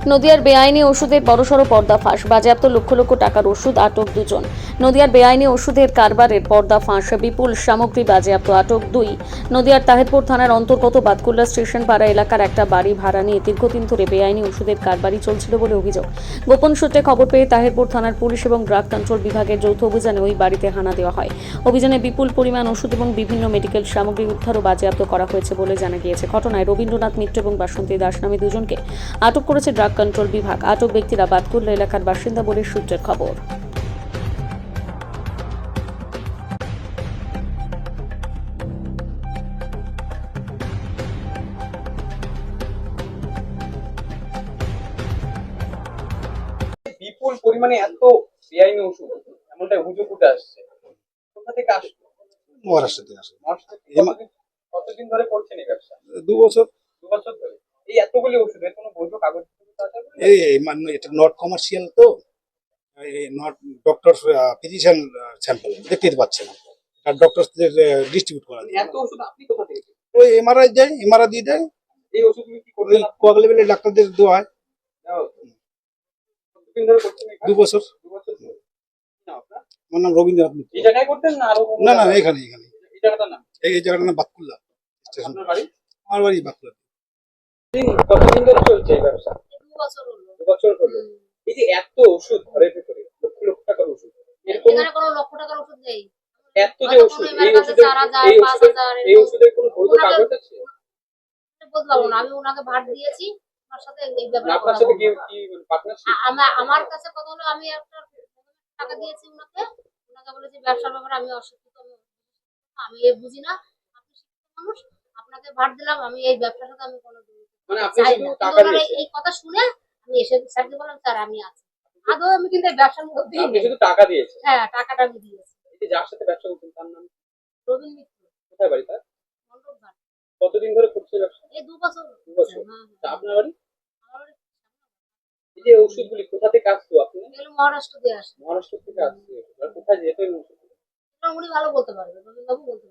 নদিয়ার বেআইনি ওষুধের বড়সড় পর্দাফাঁস, বাজেয়াপ্ত লক্ষ লক্ষ টাকার ওষুধ, আটক দুজন। নদিয়ার বেআইনি ওষুধের কারবারের পর্দাফাঁস, বিপুল সামগ্রী বাজেয়াপ্ত, আটক দুই। নদিয়ার তাহিরপুর থানার অন্তর্গত বাতকুল্লা স্টেশন পাড়া এলাকার একটা বাড়ি ভাড়া নিয়ে দীর্ঘদিন ধরে বেআইনি ওষুধের কারবারই চলছিল বলে অভিযোগ। গোপন সূত্রে খবর পেয়ে তাহিরপুর থানার পুলিশ এবং ড্রাগ কন্ট্রোল বিভাগের যৌথ অভিযানে ওই বাড়িতে হানা দেওয়া হয়। অভিযানে বিপুল পরিমাণ ওষুধ এবং বিভিন্ন মেডিকেল সামগ্রী উদ্ধার ও বাজেয়াপ্ত করা হয়েছে বলে জানা গিয়েছে। ঘটনায় রবীন্দ্রনাথ মিত্র এবং বাসন্তী দাস নামে দুজনকে আটক করেছে ড্রাগ কন্ট্রোল বিভাগ। আটক ব্যক্তিরা বাতকুল্লা এলাকার বাসিন্দা বলে সূত্রের খবর। বিপুল পরিমাণে এত বেআইনি ওষুধ এমনটা অভিযোগ উঠে আসছে, কোথা থেকে আসলো? মহারাষ্ট্র থেকে আসে। মহারাষ্ট্র থেকে কতদিন ধরে করছেন এই ব্যবসা? 2 বছর। 2 বছর ধরে। এই এতগুলি ওষুধের কোনো বৈধ কাগজ আছে? এই মানে এটা নট কমার্শিয়াল, তো নট ডক্টর ফিজিশিয়ান স্যাম্পল দেখতে পাচ্ছেন, আর ডক্টর ডিস্ট্রিবিউট করা যায়। এত ওষুধ আপনি কোথা থেকে পেলেন? ওই এমআরআই দেয়, এমআরআই দিয়ে দেয়। এই ওষুধগুলি কি ওই করবেন? কোয়াক লেভেলের ডাক্তারদের দেওয়া হয়। কতদিন ধরে করছেন এই কাজ? 2 বছর। 2 বছর ধরে। কি নাম আপনার? আমার নাম রবীন্দ্রনাথ মিত্র। এই জায়গায় করতেন না আরো? না না, এখানে এখানে এই জায়গাটার নাম? এই জায়গাটার নাম বাতকুল্লা স্টেশন। আপনার বাড়ি? আমার বাড়ি বাতকুল্লা। কতদিন ধরে চলছে এই ব্যবসা? 2 বছর হলো। 2 বছর হলো। এই যে এত ওষুধ ঘরের ভিতরে, লক্ষ লক্ষ টাকার ওষুধ, এরকম এখানে কোনো লক্ষ টাকার ওষুধ নেই। এত যে ওষুধ, এই ওষুধের 4,000, এই ওষুধের 5,000 এই ওষুধের কোনো বৈধ কাগজ আছে? বলতে পারবো না। আমি ওনাকে ভাট দিয়েছি, ওনার সাথে এই ব্যাপারে আপনার কথা সাথে কি বলবো। কি পার্টনারশিপ? আমার কাছে কথা হলো, আমি একটা টাকা দিয়েছি ওনাকে। ওনাকে বলেছি ব্যবসার ব্যাপারে আমি অশিক্ষিত, আমি এ বুঝি না। আপনি শিক্ষিত মানুষ, আপনাকে ভাট দিলাম, আমি এই ব্যবসার সাথে আমি কোনো মানে আপনি চাই শুধু না। টাকা কিন্তু ওনার দিয়েছেন? এই কথা শুনে আমি এসে স্যারকে বললাম, স্যার আমি আছি। আদৌ আমি কিন্তু এই ব্যবসার মধ্যেই আপনি নেই। শুধু টাকা দিয়েছেন? হ্যাঁ, টাকাটা আমি দিয়েছি। এই যে যার সাথে ব্যবসা করছেন তার নাম? রবীন্দ্র মিত্র, কোথায় বাড়ি তার? মণ্ডপ ঘাট। কতদিন ধরে করছে ব্যবসা? এই 2 বছর। 2 বছর। হ্যাঁ, তা হ্যাঁ। আপনার বাড়ি? আমার এই যে ওষুধগুলি কোথা থেকে আসতো? আপনি এগুলো মহারাষ্ট্র দিয়ে আসে। মহারাষ্ট্র থেকে আসছে, আর কোথায় যেতেন ওষুধ? উনি ভালো বলতে পারবে, রবীন্দ্রবাবু বলতে পারবে।